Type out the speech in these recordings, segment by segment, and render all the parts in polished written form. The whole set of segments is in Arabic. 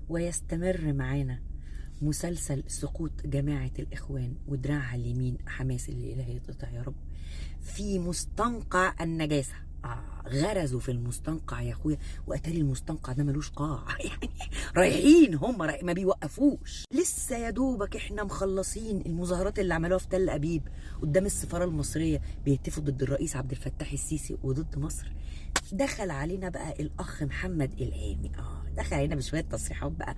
ويستمر معانا مسلسل سقوط جماعة الإخوان ودراعها اليمين حماس اللي إله يقطع يا رب في مستنقع النجاسة. غرزوا في المستنقع يا اخويا، واتاري المستنقع ده ملوش قاع يعني رايحين هم ما بيوقفوش. لسه يا دوبك احنا مخلصين المظاهرات اللي عملوها في تل ابيب قدام السفاره المصريه بيهتفوا ضد الرئيس عبد الفتاح السيسي وضد مصر. دخل علينا بقى الاخ محمد الهامي، دخل علينا بشويه تصريحات بقى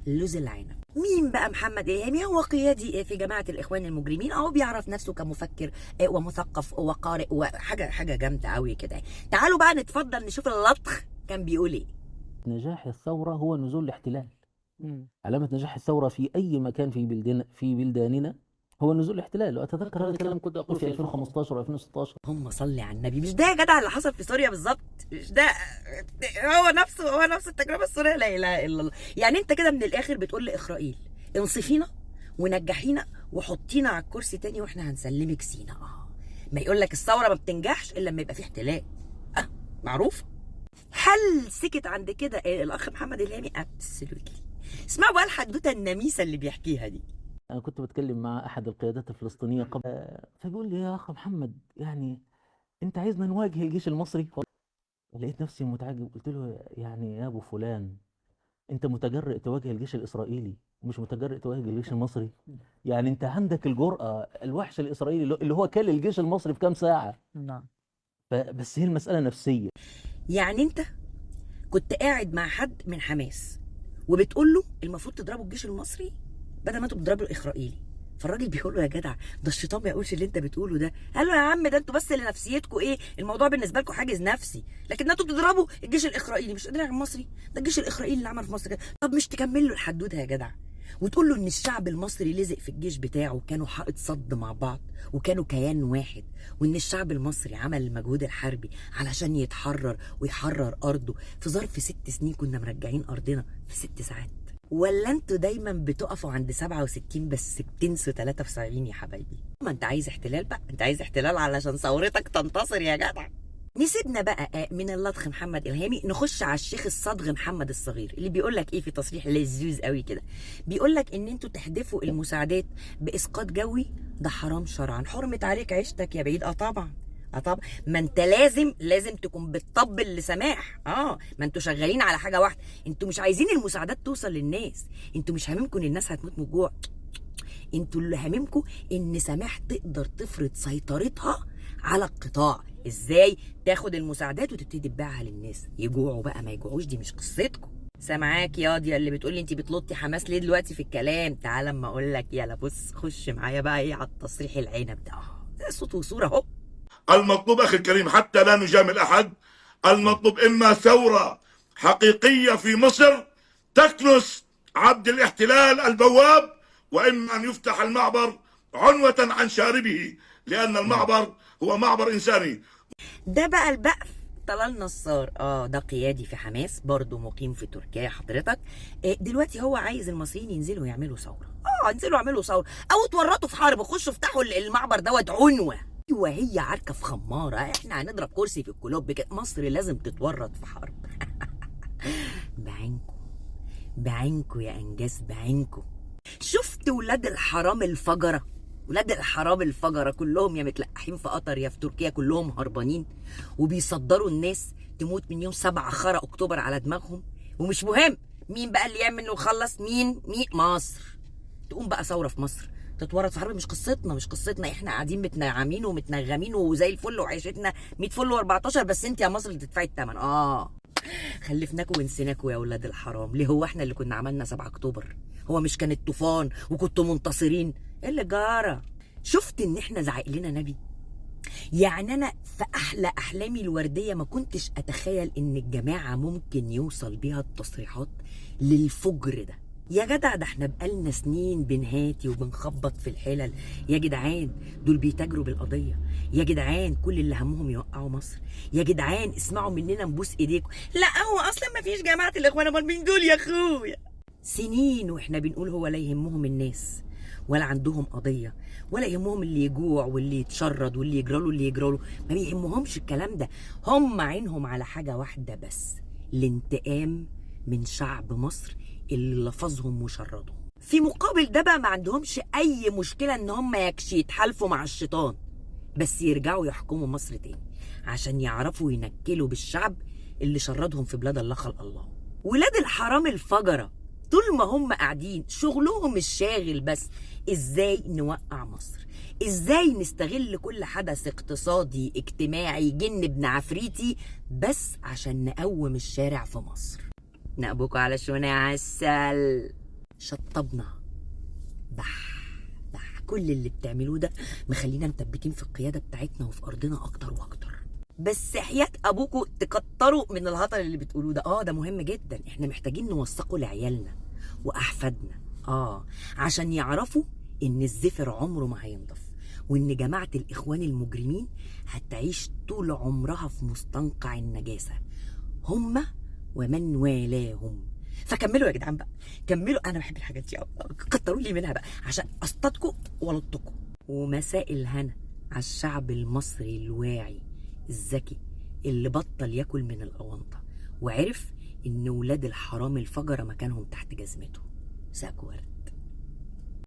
لوز العنب. مين بقى محمد الهامي؟ هو قيادي في جماعه الاخوان المجرمين، بيعرف نفسه كمفكر ومثقف وقارئ وحاجه جامده قوي كده. تعالوا بقى نتفضل نشوف اللطخ كان بيقول ايه. نجاح الثوره هو نزول الاحتلال. علامه نجاح الثوره في اي مكان في بلداننا هو نزول الاحتلال. واتذكر هذا الكلام كنت اقول في 2015 و2016. هم صلي على النبي، مش ده يا جدع اللي حصل في سوريا بالظبط؟ مش ده هو نفس التجربه السوريه؟ لا اله الا الله. يعني انت كده من الاخر بتقول لاسرائيل انصفينا ونجحينا وحطينا على الكرسي تاني واحنا هنسلمك سينا. ما يقول لك الثوره ما بتنجحش الا لما يبقى في احتلال. معروف. هل سكت عند كده الاخ محمد الهامي؟ ابسولوتلي. اسمعوا بقى الحدوته النميسه اللي بيحكيها دي. أنا كنت بتكلم مع أحد القيادات الفلسطينية قبل، فبيقول لي يا أخ محمد، يعني أنت عايزنا نواجه الجيش المصري؟ لقيت نفسي متعجب، قلت له يعني يا أبو فلان، أنت متجرئ تواجه الجيش الإسرائيلي ومش متجرئ تواجه الجيش المصري؟ يعني أنت عندك الجرأة، الوحش الإسرائيلي اللي هو كل الجيش المصري في كام ساعة. نعم. بس هي المسألة نفسية. يعني أنت كنت قاعد مع حد من حماس وبتقول له المفروض تضربوا الجيش المصري بدل ما انتوا بتضربوا الاسرائيلي، فالراجل بيقول له يا جدع ده الشيطان ما يقولش اللي انت بتقوله ده. قال له يا عم ده انتوا بس اللي نفسيتكم الموضوع بالنسبه لكم حاجز نفسي، لكن انتوا بتضربوا الجيش الاسرائيلي مش قادرين على المصري، ده الجيش الاسرائيلي اللي عمل في مصر كده. طب مش تكمل له الحدوته يا جدع وتقول له ان الشعب المصري لزق في الجيش بتاعه وكانوا حائط صد مع بعض وكانوا كيان واحد، وان الشعب المصري عمل المجهود الحربي علشان يتحرر ويحرر ارضه في ظرف 6 سنين كنا مرجعين ارضنا في 6 ساعات؟ ولا انتوا دايما بتقفوا عند 67 بس بتنسوا 73 يا حبايبي؟ ما انت عايز احتلال بقى، انت عايز احتلال علشان ثورتك تنتصر يا جدع. نسيبنا بقى من اللطخ محمد الهامي، نخش على الشيخ الصدغ محمد الصغير اللي بيقول لك في تصريح لزوز قوي كده، بيقول لك ان انتوا تحدفوا المساعدات باسقاط جوي ده حرام شرعا. حرمت عليك عيشتك يا بعيد. طبعا طبعا. ما انت لازم تكون بتطبل لسماح. ما انتوا شغالين على حاجه واحده، انتوا مش عايزين المساعدات توصل للناس، انتوا مش هاممكم ان الناس هتموت من الجوع، انتوا اللي هاممكم ان سماح تقدر تفرض سيطرتها على القطاع. ازاي؟ تاخد المساعدات وتبتدي تبيعها للناس، يجوعوا بقى ما يجوعوش دي مش قصتكم. سامعاك يا دي اللي بتقولي انت بتلطي حماس ليه دلوقتي في الكلام. تعال اما اقول لك، يلا بص خش معايا بقى على التصريح العنب ده صوت وصوره اهو. المطلوب اخي الكريم حتى لا نجامل احد، المطلوب اما ثوره حقيقيه في مصر تكنس عبد الاحتلال البواب، واما ان يفتح المعبر عنوه عن شاربه، لان المعبر هو معبر انساني. ده بقى البقف طلال نصار، ده قيادي في حماس برضه مقيم في تركيا حضرتك. دلوقتي هو عايز المصريين ينزلوا يعملوا ثوره. انزلوا اعملوا ثوره او اتورطوا في حرب، خشوا افتحوا المعبر دوت عنوه. وهي عركه في خماره، احنا هنضرب كرسي في الكلوب كده. مصر لازم تتورط في حرب. بعينكم يا انجاز، بعينكم. شفت ولاد الحرام الفجره؟ ولاد الحرام الفجره كلهم يا متلقحين في قطر يا في تركيا، كلهم هربانين وبيصدروا الناس تموت من يوم 7 خرا اكتوبر على دماغهم. ومش مهم مين بقى اللي يعمل ويخلص، مين مصر. تقوم بقى ثوره في مصر تتورط في حرب. مش قصتنا، احنا قاعدين متنعمين ومتنغمين وزي الفل وعيشتنا 100 فل و14، بس انت يا مصر اللي تدفعي الثمن. خلفناكوا ونسيناكوا يا ولاد الحرام. ليه هو احنا اللي كنا عملنا 7 اكتوبر؟ هو مش كان الطوفان وكنتوا منتصرين؟ ايه اللي جارة؟ شفت ان احنا زعق لنا نبي؟ يعني انا في احلى احلامي الورديه ما كنتش اتخيل ان الجماعه ممكن يوصل بيها التصريحات للفجر ده. يا جدع ده احنا بقالنا سنين بنهاتي وبنخبط في الحلل. يا جدعان دول بيتاجروا بالقضيه. يا جدعان كل اللي همهم يوقعوا مصر. يا جدعان اسمعوا مننا نبوس ايديكم. لا هو اصلا ما فيش جماعه الاخوان، امال مين دول يا اخويا؟ سنين واحنا بنقول هو لا يهمهم الناس ولا عندهم قضيه ولا يهمهم اللي يجوع واللي يتشرد واللي يجراله اللي يجراله، ما بيهمهمش الكلام ده. هم عينهم على حاجه واحده بس، الانتقام من شعب مصر اللي لفظهم وشردهم. في مقابل ده بقى ما عندهمش اي مشكله ان هم يتحالفوا مع الشيطان، بس يرجعوا يحكموا مصر تاني عشان يعرفوا ينكلوا بالشعب اللي شردهم في بلاد الله خلق الله. ولاد الحرام الفجره طول ما هم قاعدين شغلهم الشاغل بس ازاي نوقع مصر، ازاي نستغل كل حدث اقتصادي اجتماعي جن ابن عفريتي بس عشان نقوم الشارع في مصر. نقبكوا على شونا يا عسل. شطبنا بح كل اللي بتعملوه ده مخلينا مثبتين في القياده بتاعتنا وفي ارضنا اكتر واكتر. بس حياة ابوكوا تكتروا من الهطل اللي بتقولوه ده. ده مهم جدا، احنا محتاجين نوثقه لعيالنا واحفادنا عشان يعرفوا ان الزفر عمره ما هينضف، وان جماعه الاخوان المجرمين هتعيش طول عمرها في مستنقع النجاسه هم ومن والاهم. فكملوا يا جدعان بقى، كملوا، انا بحب الحاجات دي قوي، كتروا لي منها بقى عشان اصطادكم والطكم. ومساء الهنا على الشعب المصري الواعي الذكي اللي بطل ياكل من الاونطه وعرف ان ولاد الحرام الفجره مكانهم تحت جزمته. ساكو ورد.